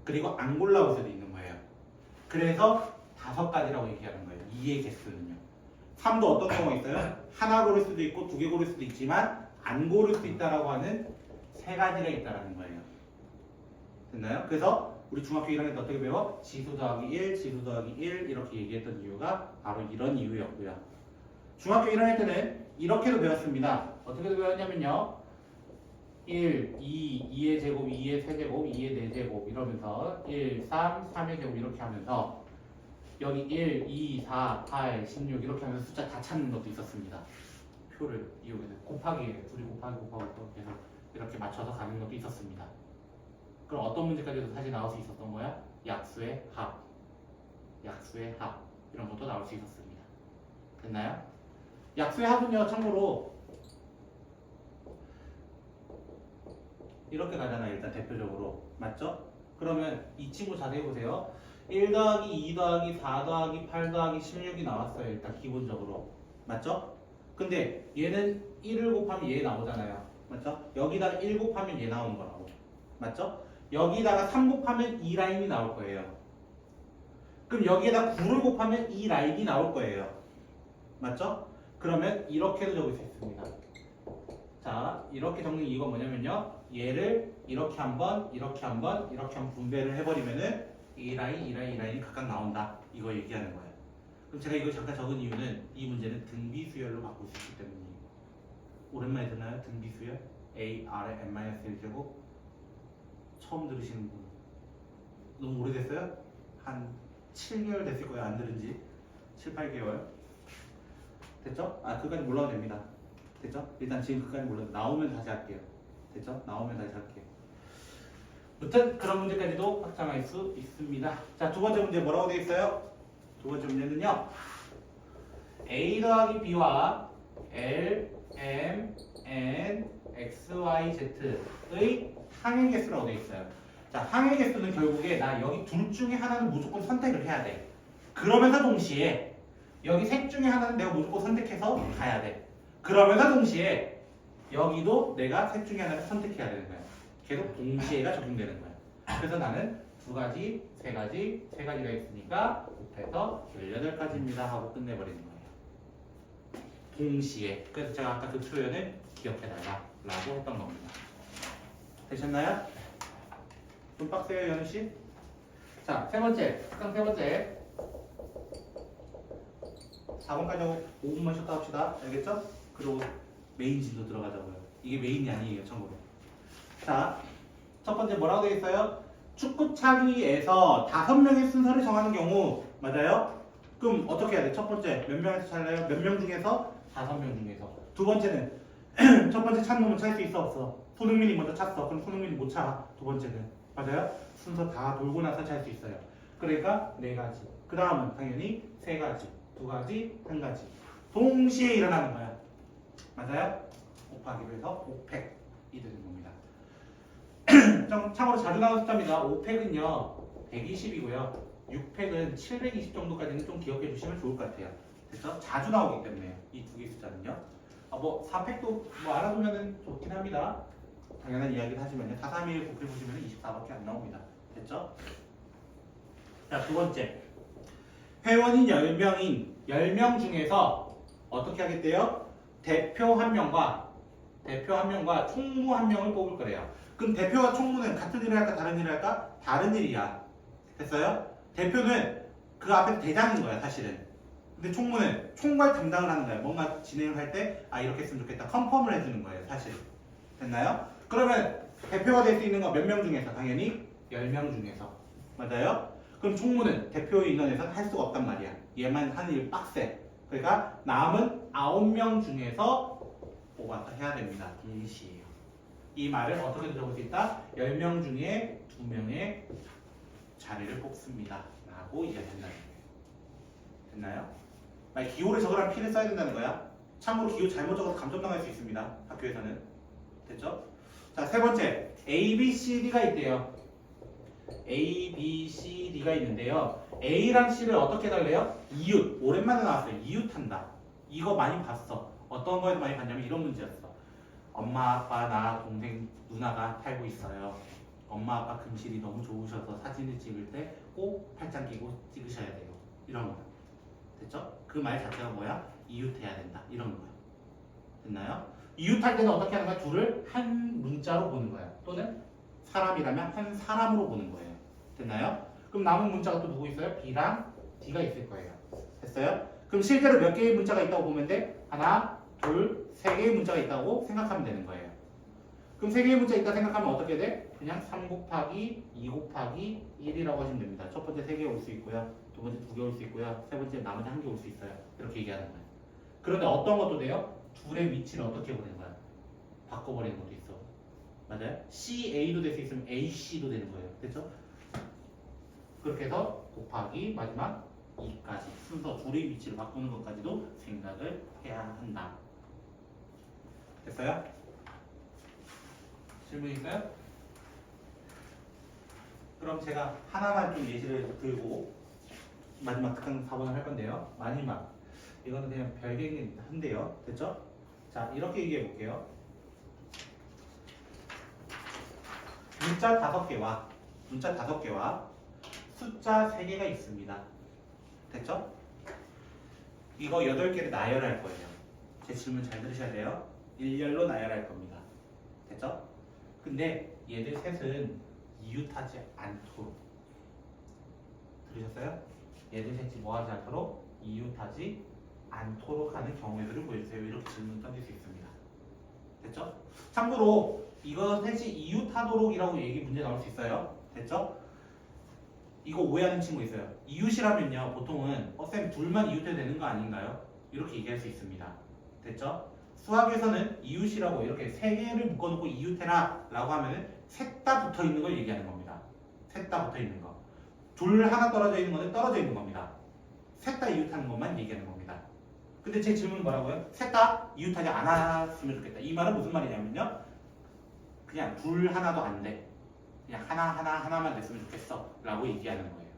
그리고 안 골라올 수도 있는 거예요. 그래서 5가지라고 얘기하는 거예요. 2의 개수는요. 3도 어떤 경우가 있어요? 하나 고를 수도 있고 2개 고를 수도 있지만 안 고를 수 있다라고 하는 3가지가 있다라는 거예요. 됐나요? 그래서 우리 중학교 1학년 때 어떻게 배워? 지수 더하기 1, 지수 더하기 1 이렇게 얘기했던 이유가 바로 이런 이유였고요. 중학교 1학년 때는 이렇게도 배웠습니다. 어떻게 배웠냐면요. 1, 2, 2의 제곱, 2의 세제곱, 2의 4제곱 이러면서 1, 3, 3의 제곱 이렇게 하면서 여기 1, 2, 4, 8, 16 이렇게 하면서 숫자 다 찾는 것도 있었습니다. 표를 이용해서 곱하기에 둘이 곱하기 계속 이렇게 맞춰서 가는 것도 있었습니다. 그럼 어떤 문제까지도 사실 나올 수 있었던 거야? 약수의 합, 약수의 합 이런 것도 나올 수 있었습니다. 됐나요? 약수의 합은요 참고로 이렇게 가잖아 일단 대표적으로 맞죠? 그러면 이 친구 자세히 보세요. 1 더하기 2 더하기 4 더하기 8 더하기 16이 나왔어요 일단 기본적으로 맞죠? 근데 얘는 1을 곱하면 얘 나오잖아요 맞죠? 여기다가 1 곱하면 얘 나오는 거라고 맞죠? 여기다가 3 곱하면 이 라인이 나올 거예요. 그럼 여기에다 9를 곱하면 이 라인이 나올 거예요 맞죠? 그러면 이렇게도 적을 수 있습니다. 자 이렇게 적는 이유가 뭐냐면요 얘를 이렇게 한번 이렇게 한번 이렇게 한번 분배를 해버리면은 이 라인 이 라인 이 라인이 각각 나온다 이거 얘기하는 거예요. 그럼 제가 이걸 잠깐 적은 이유는 이 문제는 등비수열로 바꿀 수 있기 때문이에요. 오랜만에 듣나요? 등비수열 a, r의 n-1제곱 처음 들으시는 분 너무 오래됐어요? 한 7개월 됐을 거예요 안 들은 지 7, 8개월 됐죠? 아 그까지 몰라도 됩니다. 됐죠? 일단 지금 그까지 몰라도 나오면 다시 할게요. 됐죠? 나오면 다시 할게요. 무튼 그런 문제까지도 확장할 수 있습니다. 자, 두 번째 문제 뭐라고 되어 있어요? 두 번째 문제는요. a 더하기 b와 l, m, n, x, y, z의 항의 개수라고 되어 있어요. 자, 항의 개수는 결국에 나 여기 둘 중에 하나는 무조건 선택을 해야 돼. 그러면서 동시에 여기 셋 중에 하나는 내가 무조건 선택해서 가야 돼. 그러면서 동시에 여기도 내가 셋 중에 하나를 선택해야 되는 거야. 계속 동시에가 적용되는 거야. 그래서 나는 두 가지, 세 가지가 있으니까 곱해서 18가지입니다 하고 끝내버리는 거예요. 동시에. 그래서 제가 아까 그 표현을 기억해달라 라고 했던 겁니다. 되셨나요? 좀 빡세요, 연우씨? 자, 세 번째. 특강 세 번째. 4번까지 하고 5분만 쉬었다 합시다. 알겠죠? 그리고 메인 진도 들어가자고요. 이게 메인이 아니에요, 참고로. 자, 첫 번째 뭐라고 되어 있어요? 축구 차기에서 5명의 순서를 정하는 경우 맞아요? 그럼 어떻게 해야 돼? 첫 번째 몇 명에서 찰래요? 몇 명 중에서? 5명 중에서. 두 번째는 첫 번째 찬 놈은 찰 수 있어 없어? 손흥민이 먼저 찼어. 그럼 손흥민이 못 차. 두 번째는 맞아요? 순서 다 돌고 나서 찰 수 있어요. 그러니까 4가지. 그 다음은 당연히 3가지, 2가지, 1가지. 동시에 일어나는 거야. 맞아요? 곱하기로 해서 5팩이 되는 겁니다. 참고로 자주 나오는 숫자입니다. 5팩은요 120이고요 6팩은 720 정도까지는 좀 기억해 주시면 좋을 것 같아요. 됐죠? 자주 나오기 때문에 이 두 개 숫자는요. 뭐 4팩도 뭐 알아두면 좋긴 합니다. 당연한 이야기를 하지만요. 4, 3, 1 곱해 보시면 24밖에 안 나옵니다. 됐죠? 자, 두 번째. 회원인 10명인 10명 중에서 어떻게 하겠대요? 대표 한 명과 총무 한 명을 뽑을 거래요. 그럼 대표와 총무는 같은 일을 할까 다른 일을 할까? 다른 일이야. 됐어요? 대표는 그 앞에 대장인 거야 사실은. 근데 총무는 총괄 담당을 하는 거야. 뭔가 진행을 할 때 아 이렇게 했으면 좋겠다. 컨펌을 해주는 거예요 사실. 됐나요? 그러면 대표가 될 수 있는 건 몇 명 중에서? 당연히 10명 중에서. 맞아요? 그럼 총무는 대표의 인원에서는 할 수가 없단 말이야. 얘만 하는 일 빡세. 그러니까 남은 9명 중에서 뽑아서 해야 됩니다. 동시에요. 이 말을 어떻게 들어볼 수 있다? 10명 중에 2명의 자리를 뽑습니다. 라고 이야기한다는 거예요. 됐나요? 만약 기호를 적으라면 P를 써야 된다는 거야. 참고로 기호 잘못 적어서 감점당할 수 있습니다. 학교에서는. 됐죠? 자, 세 번째. A, B, C, D가 있대요. A, B, C, D가 있는데요. A랑 C를 어떻게 달래요? 이웃. 오랜만에 나왔어요. 이웃한다. 이거 많이 봤어. 어떤 거에서 많이 봤냐면 이런 문제였어. 엄마, 아빠, 나, 동생, 누나가 살고 있어요. 엄마, 아빠 금실이 너무 좋으셔서 사진을 찍을 때 꼭 팔짱 끼고 찍으셔야 돼요. 이런 거. 됐죠? 그 말 자체가 뭐야? 이웃해야 된다. 이런 거야. 됐나요? 이웃할 때는 어떻게 하는 거야? 둘을 한 문자로 보는 거야. 또는 사람이라면 한 사람으로 보는 거예요. 됐나요? 그럼 남은 문자가 또 누구 있어요? B랑 D가 있을 거예요. 됐어요? 그럼 실제로 몇 개의 문자가 있다고 보면 돼? 하나, 둘, 세 개의 문자가 있다고 생각하면 되는 거예요. 그럼 세 개의 문자 있다 생각하면 어떻게 돼? 그냥 3 곱하기 2 곱하기 1이라고 하시면 됩니다. 첫 번째 3개 올 수 있고요. 두 번째 2개 올 수 있고요. 세 번째 나머지 1개 올 수 있어요. 이렇게 얘기하는 거예요. 그런데 어떤 것도 돼요? 둘의 위치를 어떻게 보내는 거야? 바꿔버리는 것도 있어. 맞아요? CA도 될 수 있으면 AC도 되는 거예요. 됐죠? 그렇게 해서 곱하기 마지막 2까지 순서 둘의 위치를 바꾸는 것까지도 생각을 해야 한다. 됐어요? 질문 있어요? 그럼 제가 하나만 좀 예시를 들고 마지막 극강 4번을 할 건데요. 마지막 이거는 그냥 별개긴 한데요. 됐죠? 자, 이렇게 얘기해 볼게요. 문자 5개와 숫자 3개가 있습니다. 됐죠? 이거 8개를 나열할 거예요. 제 질문 잘 들으셔야 돼요. 일렬로 나열할 겁니다. 됐죠? 근데 얘들 셋은 이웃하지 않도록 들으셨어요? 얘들 셋이 뭐하지 않도록? 이웃하지 않도록 하는 경우의 수를 보여주세요. 이렇게 질문 던질 수 있습니다. 됐죠? 참고로 이거 셋이 이웃하도록이라고 얘기 문제 나올 수 있어요. 됐죠? 이거 오해하는 친구 있어요. 이웃이라면요 보통은 쌤 둘만 이웃해도 되는 거 아닌가요? 이렇게 얘기할 수 있습니다. 됐죠? 수학에서는 이웃이라고 이렇게 세 개를 묶어놓고 이웃해라 라고 하면은 셋 다 붙어 있는 걸 얘기하는 겁니다. 셋 다 붙어 있는 거. 둘 하나 떨어져 있는 거는 떨어져 있는 겁니다. 셋 다 이웃하는 것만 얘기하는 겁니다. 근데 제 질문은 뭐라고요? 셋 다 이웃하지 않았으면 좋겠다. 이 말은 무슨 말이냐면요. 그냥 둘 하나도 안 돼. 그냥 하나만 됐으면 좋겠어 라고 얘기하는 거예요.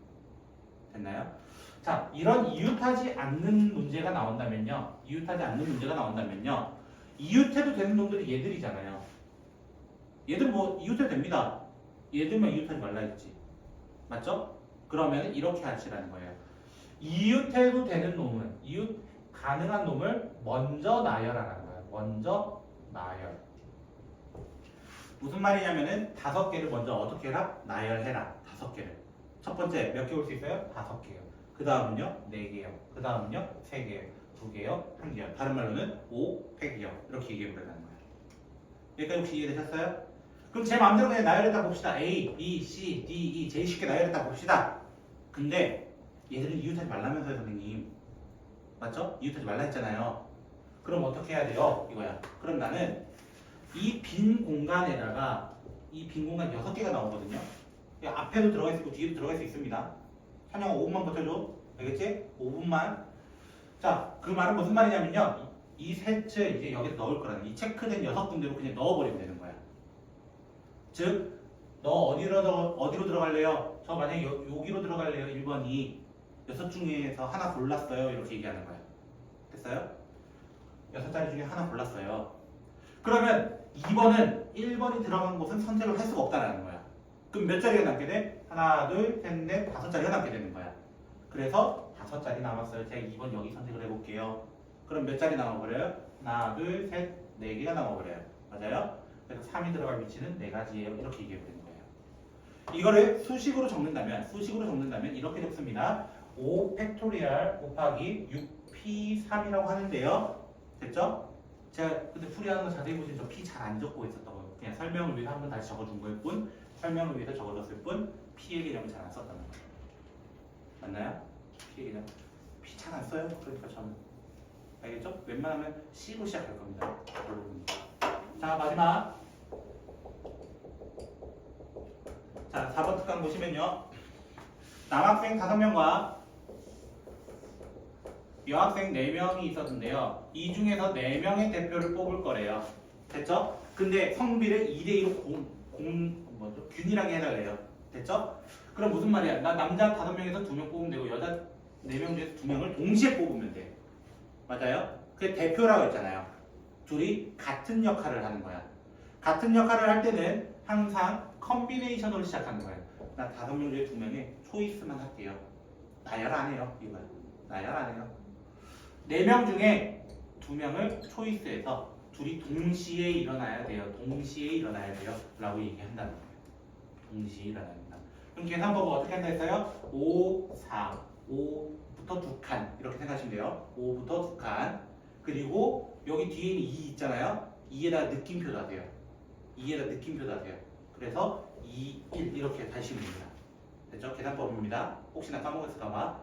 됐나요? 자, 이런 이웃하지 않는 문제가 나온다면요. 이웃해도 되는 놈들이 얘들이잖아요. 얘들 뭐 이웃해도 됩니다. 얘들만 이웃하지 말라 했지. 맞죠? 그러면 이렇게 하시라는 거예요. 이웃해도 되는 놈은 이웃 가능한 놈을 먼저 나열하라는 거예요. 먼저 나열. 무슨 말이냐면은 5개를 먼저 어떻게 해라? 나열해라. 5개를. 첫 번째 몇 개 올 수 있어요? 5개요. 그 다음은요? 4개요. 그 다음은요? 3개요. 2개요. 1개요. 다른 말로는 5, 100이요. 이렇게 얘기해 보려는 거예요. 여기까지 혹시 이해되셨어요? 그럼 제 마음대로 그냥 나열했다 봅시다. A, B, C, D, E 제일 쉽게 나열했다 봅시다. 근데 얘들은 이웃하지 말라면서요 선생님. 맞죠? 이웃하지 말라 했잖아요. 그럼 어떻게 해야 돼요? 이거야. 그럼 나는 이 빈 공간에다가 이 빈 공간 6개가 나오거든요. 앞에도 들어가 있고 뒤에도 들어갈 수 있습니다. 찬영아 5분만 버텨줘. 알겠지? 5분만. 자, 그 말은 무슨 말이냐면요. 이 셋을 이제 여기서 넣을 거라는 이 체크된 6군데로 그냥 넣어버리면 되는 거야. 즉, 너 어디로 들어갈래요? 저 만약에 여기로 들어갈래요. 1번이 6 중에서 하나 골랐어요. 이렇게 얘기하는 거야. 됐어요? 6자리 중에 하나 골랐어요. 그러면 2번은 1번이 들어간 곳은 선택을 할 수가 없다는 거야. 그럼 몇 자리가 남게 돼? 하나, 둘, 셋, 넷, 5자리가 남게 되는 거야. 그래서 5자리 남았어요. 제가 2번 여기 선택을 해볼게요. 그럼 몇 자리 남아버려요? 하나, 둘, 셋, 4개가 남아버려요. 맞아요? 그래서 3이 들어갈 위치는 4가지예요. 이렇게 얘기해버리는 거예요. 이거를 수식으로 적는다면 이렇게 적습니다. 5 팩토리얼 곱하기 6p3이라고 하는데요. 됐죠? 제가 근데 풀이하는 거 자세히 보시면 저 p 잘 안 적고 있었던 거예요. 그냥 설명을 위해서 한 번 다시 적어준 거일 뿐, 설명을 위해서 적어줬을 뿐, p의 개념을 잘 안 썼다는 거예요. 맞나요? p의 개념. p 잘 안 써요. 그러니까 저는. 알겠죠? 웬만하면 C로 시작할 겁니다. 여러분. 자, 마지막. 자, 4번 특강 보시면요. 남학생 5명과 여학생 4명이 있었는데요. 이 중에서 4명의 대표를 뽑을 거래요. 됐죠? 근데 성비를 2대2로 균일하게 해달래요. 됐죠? 그럼 무슨 말이야? 나 남자 5명에서 2명 뽑으면 되고 여자 4명 중에서 2명을 동시에 뽑으면 돼. 맞아요? 그게 대표라고 했잖아요. 둘이 같은 역할을 하는 거야. 같은 역할을 할 때는 항상 컨비네이션으로 시작하는 거예요. 나 5명 중에 2명에 초이스만 할게요. 나열 안 해요. 이거야. 나열 안 해요. 4명 중에 2명을 초이스해서 둘이 동시에 일어나야 돼요. 라고 얘기한다는 거예요. 동시에 일어나야 된다. 그럼 계산법을 어떻게 한다 했어요? 5, 4, 5부터 2칸 이렇게 생각하시면 돼요. 5부터 2칸. 그리고 여기 뒤에는 2 있잖아요. 2에다가 느낌표 놔세요. 2에다 느낌표 다세요. 그래서 2, 1 이렇게 다시면 됩니다. 됐죠? 계산법입니다. 혹시나 까먹었을까봐.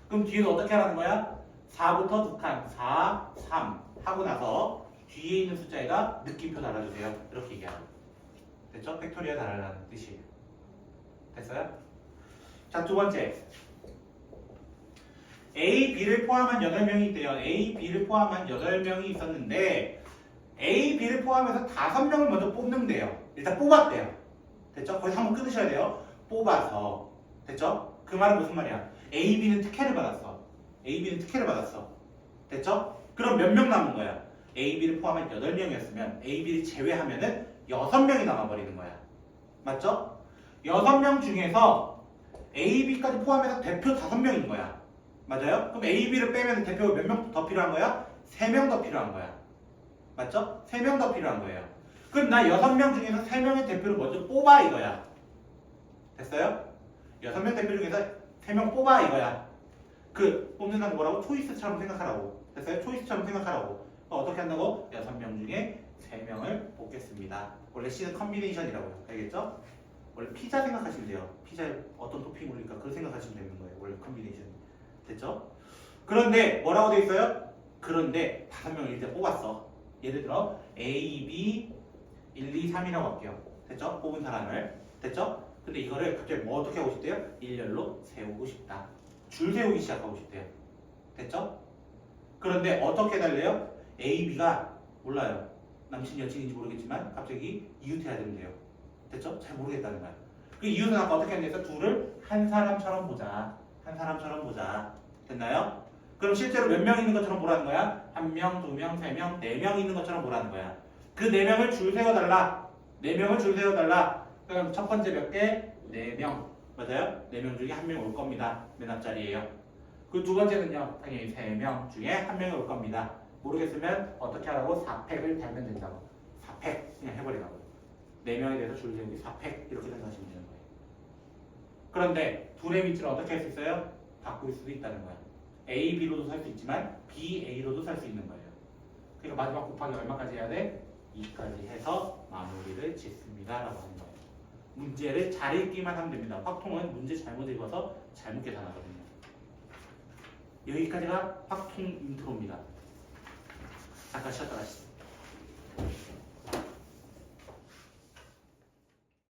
그럼 뒤에는 어떻게 하라는 거야? 4부터 두 칸, 4, 3 하고 나서 뒤에 있는 숫자에다 느낌표 달아주세요. 이렇게 얘기하고. 됐죠? 팩토리얼 달아라는 뜻이에요. 됐어요? 자, 두 번째. A, B를 포함한 8명이 있대요. A, B를 포함한 8명이 있었는데 A, B를 포함해서 5명을 먼저 뽑는데요. 일단 뽑았대요. 됐죠? 거기서 한번 끊으셔야 돼요. 뽑아서. 됐죠? 그 말은 무슨 말이야? A, B는 특혜를 받았어. A, B는 특혜를 받았어. 됐죠? 그럼 몇 명 남은 거야? A, B를 포함한 8명이었으면 A, B를 제외하면은 6명이 남아버리는 거야. 맞죠? 6명 중에서 A, B까지 포함해서 대표 5명인 거야. 맞아요? 그럼 A, B를 빼면 대표가 몇 명 더 필요한 거야? 3명 더 필요한 거야. 맞죠? 3명 더 필요한 거예요. 그럼 나 6명 중에서 3명의 대표를 먼저 뽑아 이거야. 됐어요? 6명 대표 중에서 3명 뽑아 이거야. 그 뽑는다는 거 뭐라고? 초이스처럼 생각하라고. 됐어요? 초이스처럼 생각하라고. 어떻게 한다고? 6명 중에 3명을 뽑겠습니다. 원래 C는 컨비네이션이라고요. 알겠죠? 원래 피자 생각하시면 돼요. 피자에 어떤 토핑 올릴까? 그걸 생각하시면 되는 거예요. 원래 컨비네이션. 됐죠? 그런데 뭐라고 돼 있어요? 그런데 5명을 일단 뽑았어. 예를 들어 A, B, 1, 2, 3이라고 할게요. 됐죠? 뽑은 사람을. 됐죠? 근데 이거를 갑자기 뭐 어떻게 하고 싶대요? 일렬로 세우고 싶다. 줄 세우기 시작하고 싶대요. 됐죠? 그런데 어떻게 해달래요? A, B가 몰라요. 남친 여친인지 모르겠지만 갑자기 이웃해야 된대요. 됐죠? 잘 모르겠다는 거야. 그 이웃은 아까 어떻게 했는데 둘을 한 사람처럼 보자. 한 사람처럼 보자. 됐나요? 그럼 실제로 몇 명 있는 것처럼 보라는 거야? 1명, 2명, 3명, 4명 있는 것처럼 보라는 거야. 그 4명을 줄 세워달라. 4명을 줄 세워달라. 그럼 첫 번째 몇 개? 4명. 맞아요? 4명 중에 1명 올 겁니다. 맨 앞자리에요. 그 두 번째는요. 당연히 3명 중에 1명이 올 겁니다. 모르겠으면 어떻게 하라고? 4팩을 달면 된다고. 4팩 그냥 해버리라고. 4명에 대해서 줄 세우기 4팩 이렇게 생각하시면 되는 거예요. 그런데 둘의 위치를 어떻게 할 수 있어요? 바꿀 수도 있다는 거야. A, B로도 살 수 있지만 B, A로도 살 수 있는 거예요. 그러니까 마지막 곱하기 얼마까지 해야 돼? 2까지 해서 마무리를 짓습니다 라고 하는 거예요. 문제를 잘 읽기만 하면 됩니다. 확통은 문제 잘못 읽어서 잘못 계산하거든요. 여기까지가 확통 인트로입니다. 잠깐 쉬었다 가시죠.